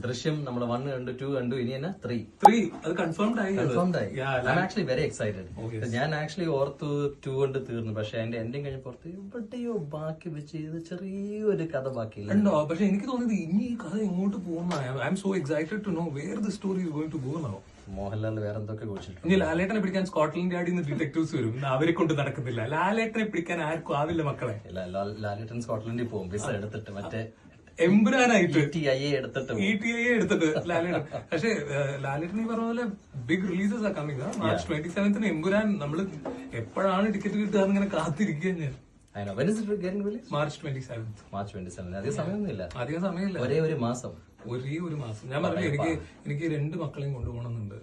ദൃശ്യം നമ്മൾ 1 കണ്ടു 2 കണ്ടു ഇനി എന്നാ 3 അത് കൺഫേംഡ് ആയി. I am actually very excited. ഞാൻ ആക്ച്വലി ഓർത്തു 2 കൊണ്ട് തീർന്നു, പക്ഷെ അതിന്റെ എൻഡിങ് കഴിഞ്ഞപ്പോ എവിടെയോ ബാക്കി വെച്ച് ഇത് ചെറിയൊരു കഥ ബാക്കിയില്ല ഉണ്ടോ? പക്ഷെ എനിക്ക് തോന്നിയത് ഇനി ഈ കഥ എങ്ങോട്ട് പോകുന്ന I am so excited to know where the story is going to go now. Mohanlal വേറെ എന്തൊക്കെ കുറിച്ചിട്ടുണ്ട്. ഇനി ലാലേട്ടനെ പിടിക്കാൻ സ്കോട്ട്ലൻഡ് യാർഡിൽ നിന്ന് ഡിറ്റക്ടീവ്സ് വരും. അവരെ കൊണ്ട് നടക്കുന്നില്ല. ലാലേട്ടനെ പിടിക്കാൻ ആർക്കും ആവില്ല മക്കളെ. ലാലേട്ടൻ സ്കോട്ട്ലൻഡിൽ പോകും വിസ എടുത്തിട്ട്, മറ്റേ എമ്പുരാനായിട്ട് ETIA എടുത്തിട്ട് ലാലേട്ടൻ. പക്ഷെ ലാലേട്ടൻ ഈ പറഞ്ഞ പോലെ ബിഗ് റിലീസസ് ആ കമ്മിങ്. മാർച്ച് 27 എമ്പുരാൻ നമ്മള് എപ്പോഴാണ് ടിക്കറ്റ് കിട്ടുക ഇങ്ങനെ കാത്തിരിക്കുക ഞാൻ. മാർച്ച് 27. അധികം സമയമില്ല. ഒരേ ഒരു മാസം. ഞാൻ പറഞ്ഞില്ല, എനിക്ക് 2 മക്കളെയും കൊണ്ടുപോകണമെന്നുണ്ട്.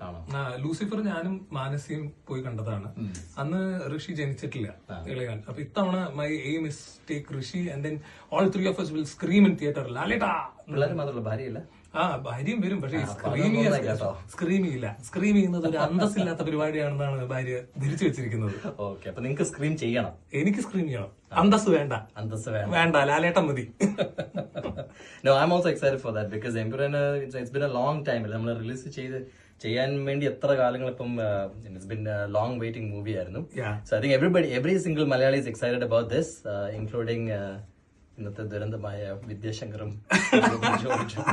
ലൂസിഫർ ഞാനും മാനസിയും പോയി കണ്ടതാണ്. അന്ന് ഋഷി ജനിച്ചിട്ടില്ല ഇളയാൻ. അപ്പൊ ഇത്തവണ my aim is take Rishi and then all 3 of us will scream in theater. ലാലേട്ടാ. പിള്ളേർ മാത്രമല്ല, ഭാര്യയില്ല. ഭാര്യയും വരും. പക്ഷെ സ്ക്രീം ചെയ്യുന്നത് ഒരു അന്തസ്സില്ലാത്ത പരിപാടിയാണെന്നാണ് ഭാര്യ ധരിച്ചു വെച്ചിരിക്കുന്നത്. ഓക്കെ, അപ്പൊ നിങ്ങൾക്ക് സ്ക്രീം ചെയ്യണം. എനിക്ക് സ്ക്രീം ചെയ്യണം. അന്തസ് വേണ്ട, ലാലേട്ടൻ മതി. No, I'm also excited for that because Emperor, it's been a long time. നമ്മൾ റിലീസ് ചെയ്യാൻ വേണ്ടി എത്ര കാലങ്ങൾ ഇപ്പം it's been a long waiting movie ആയിരുന്നു. So I think every single Malayali is excited about this, including ഇന്നത്തെ ദുരന്തമായ വിദ്യാശങ്കറും ജോർജും.